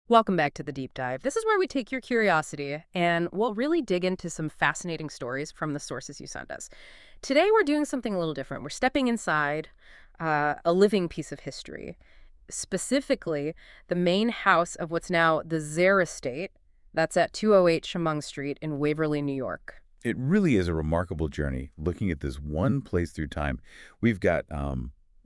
Welcome back to the Deep Dive. This is where we take your curiosity and we'll really dig into some fascinating stories from the sources you send us. Today, we're doing something a little different. We're stepping inside a living piece of history, specifically the main house of what's now the Zare Estate. That's at 208 Chemung Street in Waverly, New York. It really is a remarkable journey looking at this one place through time. We've got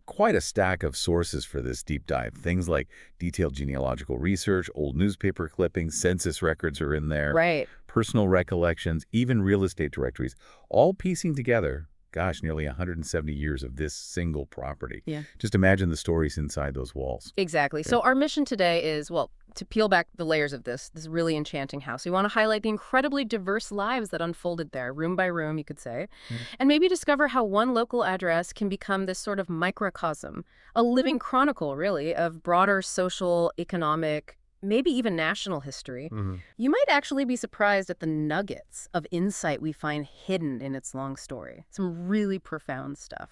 quite a stack of sources for this deep dive. Things like detailed genealogical research, old newspaper clippings, census records are in there, Right. personal recollections, even real estate directories, all piecing together, gosh, nearly 170 years of this single property. Yeah. Just imagine the stories inside those walls. Exactly. Yeah. So our mission today is, well, to peel back the layers of this really enchanting house. We want to highlight the incredibly diverse lives that unfolded there, room by room, you could say, and maybe discover how one local address can become this sort of microcosm, a living chronicle, really, of broader social, economic, maybe even national history. You might actually be surprised at the nuggets of insight we find hidden in its long story. Some really profound stuff.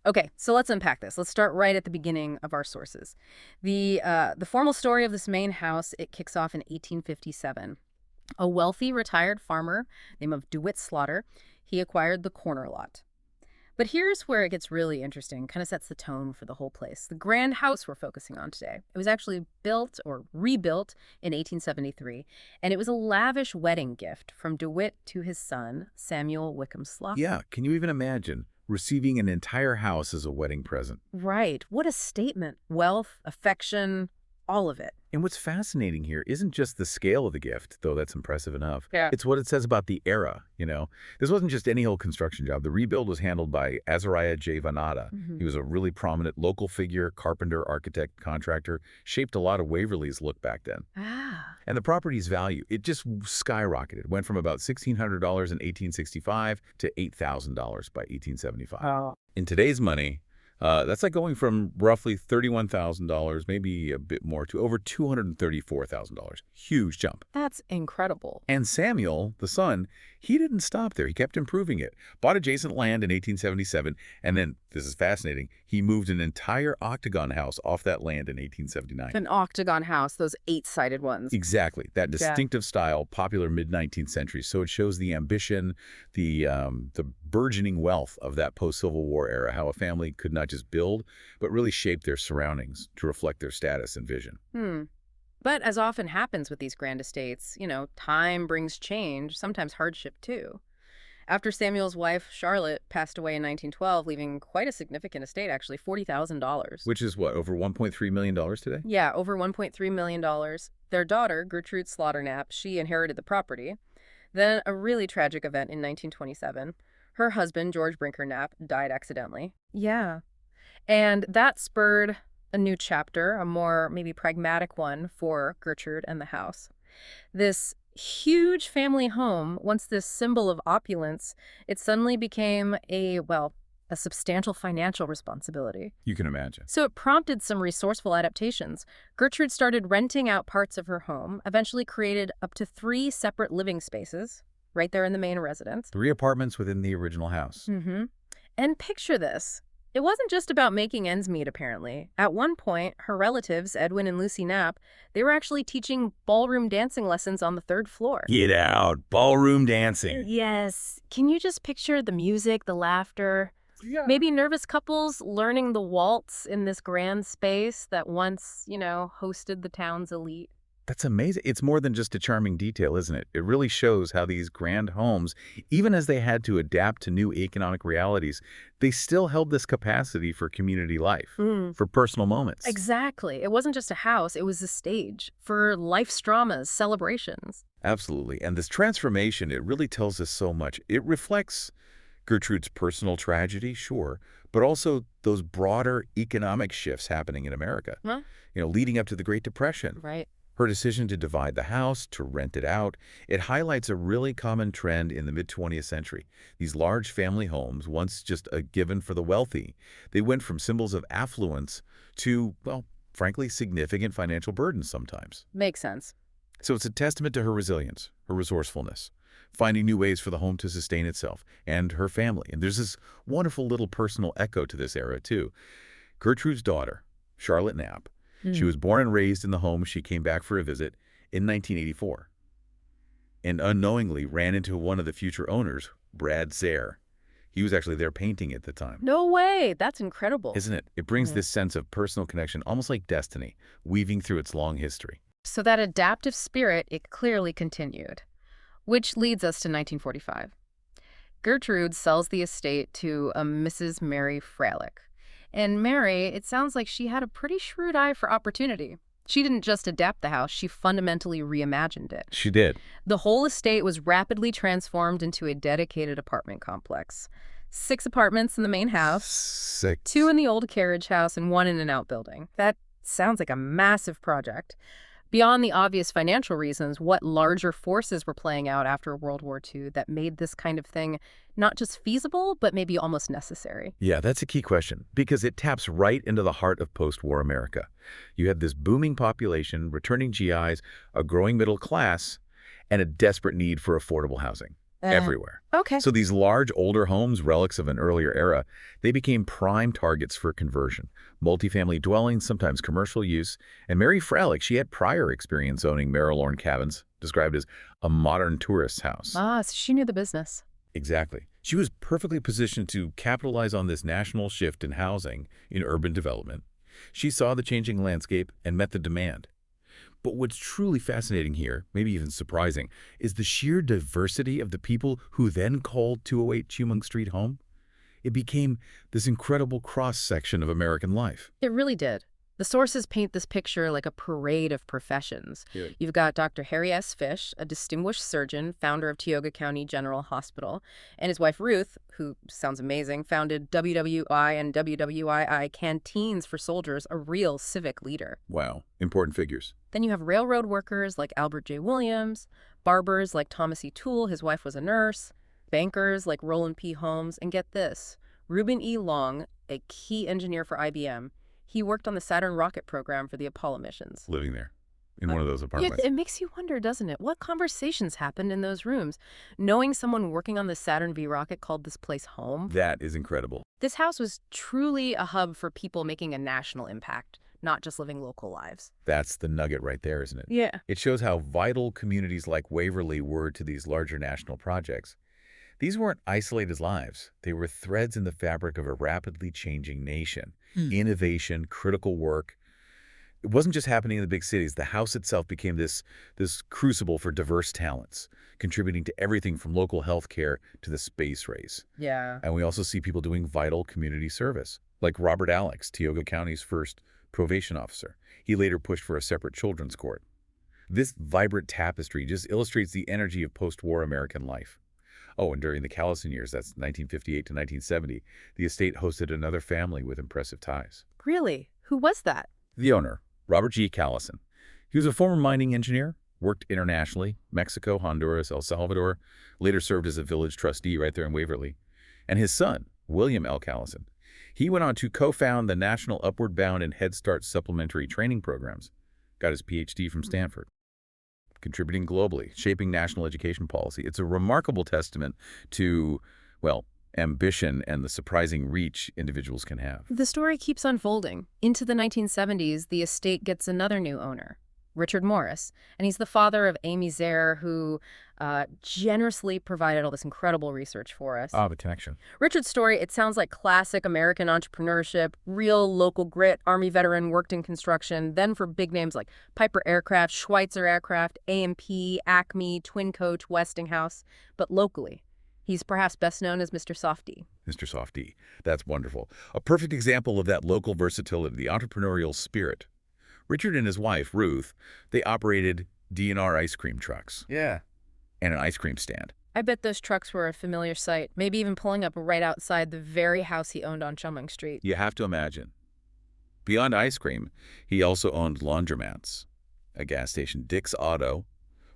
Okay, so let's unpack this. Let's start right at the beginning of our sources. The formal story of this main house, it kicks off in 1857. A wealthy retired farmer named DeWitt Slaughter, he acquired the corner lot. But here's where it gets really interesting, kind of sets the tone for the whole place. The grand house we're focusing on today. It was actually built or rebuilt in 1873, and it was a lavish wedding gift from DeWitt to his son, Samuel Wickham Slaughter. Yeah, can you even imagine receiving an entire house as a wedding present? Right. What a statement. Wealth, affection, all of it. And what's fascinating here isn't just the scale of the gift, though that's impressive enough. Yeah. It's what it says about the era. This wasn't just any old construction job. The rebuild was handled by Azariah J. Vanada. He was a really prominent local figure, carpenter, architect, contractor, shaped a lot of Waverly's look back then. Ah. And the property's value, it just skyrocketed. Went from about $1,600 in 1865 to $8,000 by 1875. Oh. In today's money, that's like going from roughly $31,000, maybe a bit more, to over $234,000. Huge jump. That's incredible. And Samuel, the son, he didn't stop there. He kept improving it. Bought adjacent land in 1877, and then, this is fascinating, he moved an entire octagon house off that land in 1879. An octagon house, those 8-sided ones. Exactly. That Yeah. distinctive style, popular mid-19th century. So it shows the ambition, the burgeoning wealth of that post-Civil War era, how a family could not just build, but really shape their surroundings to reflect their status and vision. But as often happens with these grand estates, time brings change, sometimes hardship too. After Samuel's wife, Charlotte, passed away in 1912, leaving quite a significant estate, actually, $40,000. Which is what, over $1.3 million today? Yeah, over $1.3 million. Their daughter, Gertrude Slaughter, she inherited the property. Then a really tragic event in 1927. Her husband, George Brinker Knapp, died accidentally. Yeah. And that spurred a new chapter, a more maybe pragmatic one for Gertrude and the house. This huge family home, once this symbol of opulence, it suddenly became a substantial financial responsibility. You can imagine. So it prompted some resourceful adaptations. Gertrude started renting out parts of her home, eventually created up to 3 separate living spaces right there in the main residence. 3 apartments within the original house. And picture this. It wasn't just about making ends meet, apparently. At one point, her relatives, Edwin and Lucy Knapp, they were actually teaching ballroom dancing lessons on the 3rd floor. Get out. Ballroom dancing. Yes. Can you just picture the music, the laughter? Yeah. Maybe nervous couples learning the waltz in this grand space that once, hosted the town's elite. That's amazing. It's more than just a charming detail, isn't it? It really shows how these grand homes, even as they had to adapt to new economic realities, they still held this capacity for community life, for personal moments. Exactly. It wasn't just a house, it was a stage for life's dramas, celebrations. Absolutely. And this transformation, it really tells us so much. It reflects Gertrude's personal tragedy, sure, but also those broader economic shifts happening in America, leading up to the Great Depression. Right. Her decision to divide the house, to rent it out, it highlights a really common trend in the mid-20th century. These large family homes, once just a given for the wealthy, they went from symbols of affluence to, frankly, significant financial burdens sometimes. Makes sense. So it's a testament to her resilience, her resourcefulness, finding new ways for the home to sustain itself and her family. And there's this wonderful little personal echo to this era, too. Gertrude's daughter, Charlotte Knapp, She was born and raised in the home she came back for a visit in 1984 and unknowingly ran into one of the future owners, Brad Sayre. He was actually there painting at the time. No way. That's incredible. Isn't it? It brings this sense of personal connection, almost like destiny, weaving through its long history. So that adaptive spirit, it clearly continued. Which leads us to 1945. Gertrude sells the estate to a Mrs. Mary Freilich. And Mary, it sounds like she had a pretty shrewd eye for opportunity. She didn't just adapt the house, she fundamentally reimagined it. She did. The whole estate was rapidly transformed into a dedicated apartment complex. 6 apartments in the main house, 6. 2 in the old carriage house, and 1 in an outbuilding. That sounds like a massive project. Beyond the obvious financial reasons, what larger forces were playing out after World War II that made this kind of thing not just feasible, but maybe almost necessary? Yeah, that's a key question, because it taps right into the heart of post-war America. You had this booming population, returning GIs, a growing middle class, and a desperate need for affordable housing everywhere. Okay. So these large, older homes, relics of an earlier era, they became prime targets for conversion. Multifamily dwellings, sometimes commercial use. And Mary Freilich, she had prior experience owning Mary-Lorne cabins, described as a modern tourist's house. So she knew the business. Exactly. She was perfectly positioned to capitalize on this national shift in housing, in urban development. She saw the changing landscape and met the demand. But what's truly fascinating here, maybe even surprising, is the sheer diversity of the people who then called 208 Chemung Street home. It became this incredible cross-section of American life. It really did. The sources paint this picture like a parade of professions. Good. You've got Dr. Harry S. Fish, a distinguished surgeon, founder of Tioga County General Hospital, and his wife Ruth, who sounds amazing, founded WWI and WWII canteens for soldiers, a real civic leader. Wow, important figures. Then you have railroad workers like Albert J. Williams, barbers like Thomas E. Toole, his wife was a nurse, bankers like Roland P. Holmes, and get this, Reuben E. Long, a key engineer for IBM. He worked on the Saturn rocket program for the Apollo missions. Living there, in one of those apartments. Yeah, it makes you wonder, doesn't it? What conversations happened in those rooms? Knowing someone working on the Saturn V rocket called this place home? That is incredible. This house was truly a hub for people making a national impact, not just living local lives. That's the nugget right there, isn't it? Yeah. It shows how vital communities like Waverly were to these larger national projects. These weren't isolated lives. They were threads in the fabric of a rapidly changing nation. Innovation, critical work. It wasn't just happening in the big cities. The house itself became this crucible for diverse talents, contributing to everything from local health care to the space race. Yeah. And we also see people doing vital community service, like Robert Alex, Tioga County's first probation officer. He later pushed for a separate children's court. This vibrant tapestry just illustrates the energy of post-war American life. Oh, and during the Callison years, that's 1958 to 1970, the estate hosted another family with impressive ties. Really? Who was that? The owner, Robert G. Callison. He was a former mining engineer, worked internationally, Mexico, Honduras, El Salvador, later served as a village trustee right there in Waverly. And his son, William L. Callison. He went on to co-found the National Upward Bound and Head Start supplementary training programs. Got his Ph.D. from Stanford. Contributing globally, shaping national education policy. It's a remarkable testament to, well, ambition and the surprising reach individuals can have. The story keeps unfolding. Into the 1970s, the estate gets another new owner, Richard Morris, and he's the father of Amy Zare, who generously provided all this incredible research for us. The connection. Richard's story, it sounds like classic American entrepreneurship, real local grit. Army veteran, worked in construction, then for big names like Piper Aircraft, Schweitzer Aircraft, A&P, Acme, Twin Coach, Westinghouse. But locally, he's perhaps best known as Mr. Softy. Mr. Softy. That's wonderful. A perfect example of that local versatility, the entrepreneurial spirit. Richard and his wife, Ruth, they operated D&R ice cream trucks. Yeah. And an ice cream stand. I bet those trucks were a familiar sight, maybe even pulling up right outside the very house he owned on Chemung Street. You have to imagine. Beyond ice cream, he also owned laundromats, a gas station, Dick's Auto,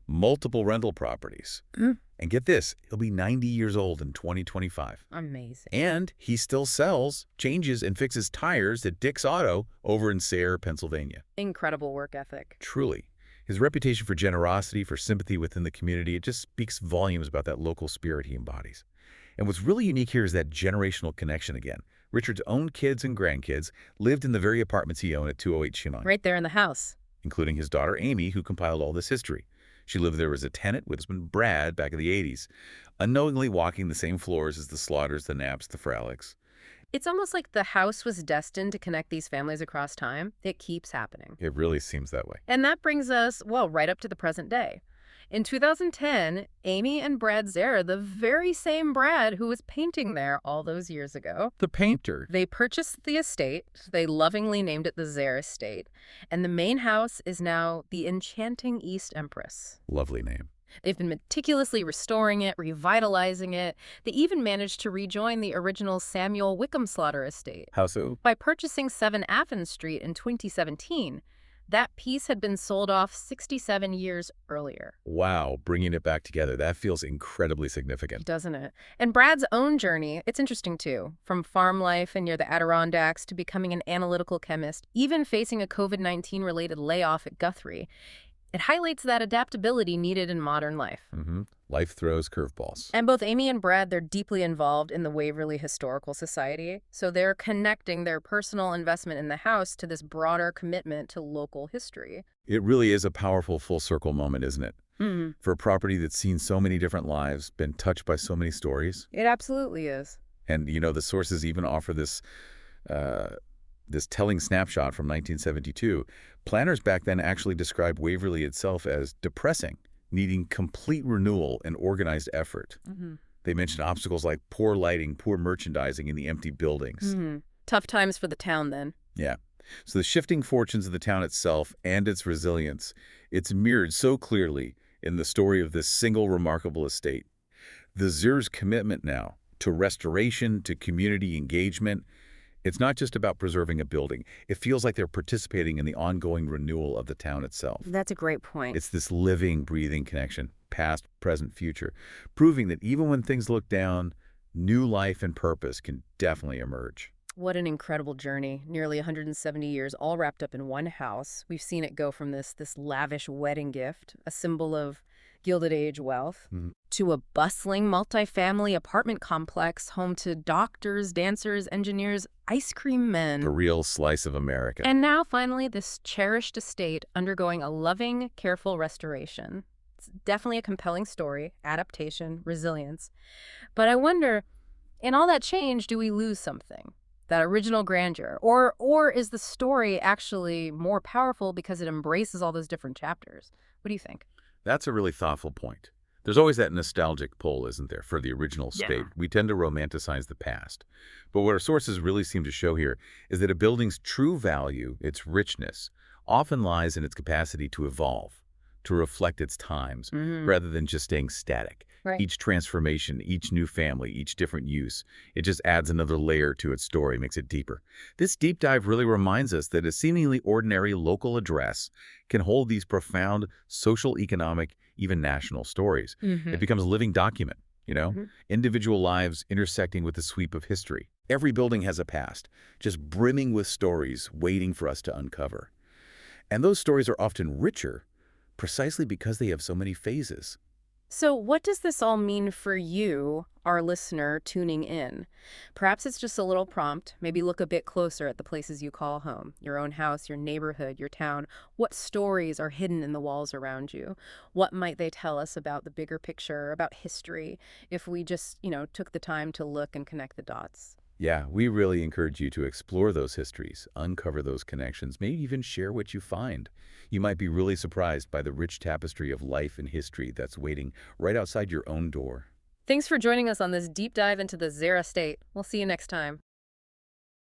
multiple rental properties. And get this, he'll be 90 years old in 2025. Amazing. And he still sells, changes, and fixes tires at Dick's Auto over in Sayre, Pennsylvania. Incredible work ethic. Truly. His reputation for generosity, for sympathy within the community, it just speaks volumes about that local spirit he embodies. And what's really unique here is that generational connection again. Richard's own kids and grandkids lived in the very apartments he owned at 208 Chemung, Right there in the house. including his daughter Amy, who compiled all this history. She lived there as a tenant with husband Brad back in the 80s, unknowingly walking the same floors as the Slaughters, the Knapps, the Fralics. It's almost like the house was destined to connect these families across time. It keeps happening. It really seems that way. And that brings us, well, right up to the present day. In 2010, Amy and Brad Zara, the very same Brad who was painting there all those years ago, The painter. they purchased the estate. They lovingly named it the Zara Estate. And the main house is now the Enchanting East Empress. Lovely name. They've been meticulously restoring it, revitalizing it. They even managed to rejoin the original Samuel Wickham Slaughter estate. How so? By purchasing 7 Athens Street in 2017, that piece had been sold off 67 years earlier. Wow, bringing it back together. That feels incredibly significant. Doesn't it? And Brad's own journey, it's interesting too. From farm life and near the Adirondacks to becoming an analytical chemist, even facing a COVID-19 related layoff at Guthrie. It highlights that adaptability needed in modern life. Life throws curveballs. And both Amy and Brad, they're deeply involved in the Waverly Historical Society, so they're connecting their personal investment in the house to this broader commitment to local history. It really is a powerful full circle moment, isn't it? Mm-hmm. For a property that's seen so many different lives, been touched by so many stories. It absolutely is. And, the sources even offer this telling snapshot from 1972. Planners back then actually described Waverly itself as depressing, needing complete renewal and organized effort. They mentioned obstacles like poor lighting, poor merchandising in the empty buildings. Tough times for the town then. Yeah. So the shifting fortunes of the town itself and its resilience, it's mirrored so clearly in the story of this single remarkable estate. The Zer's commitment now to restoration, to community engagement, it's not just about preserving a building. It feels like they're participating in the ongoing renewal of the town itself. That's a great point. It's this living, breathing connection, past, present, future, proving that even when things look down, new life and purpose can definitely emerge. What an incredible journey. Nearly 170 years, all wrapped up in one house. We've seen it go from this lavish wedding gift, a symbol of Gilded Age wealth, to a bustling multifamily apartment complex home to doctors, dancers, engineers, ice cream men. A real slice of America. And now, finally, this cherished estate undergoing a loving, careful restoration. It's definitely a compelling story, adaptation, resilience. But I wonder, in all that change, do we lose something? That original grandeur? Or is the story actually more powerful because it embraces all those different chapters? What do you think? That's a really thoughtful point. There's always that nostalgic pull, isn't there, for the original state. Yeah. We tend to romanticize the past. But what our sources really seem to show here is that a building's true value, its richness, often lies in its capacity to evolve, to reflect its times, rather than just staying static. Right. Each transformation, each new family, each different use, it just adds another layer to its story, makes it deeper. This deep dive really reminds us that a seemingly ordinary local address can hold these profound social, economic, even national stories. It becomes a living document, individual lives intersecting with the sweep of history. Every building has a past, just brimming with stories waiting for us to uncover. And those stories are often richer precisely because they have so many phases. So what does this all mean for you, our listener, tuning in? Perhaps it's just a little prompt. Maybe look a bit closer at the places you call home, your own house, your neighborhood, your town. What stories are hidden in the walls around you? What might they tell us about the bigger picture, about history, if we just, took the time to look and connect the dots? Yeah, we really encourage you to explore those histories, uncover those connections, maybe even share what you find. You might be really surprised by the rich tapestry of life and history that's waiting right outside your own door. Thanks for joining us on this deep dive into the Zara Estate. We'll see you next time.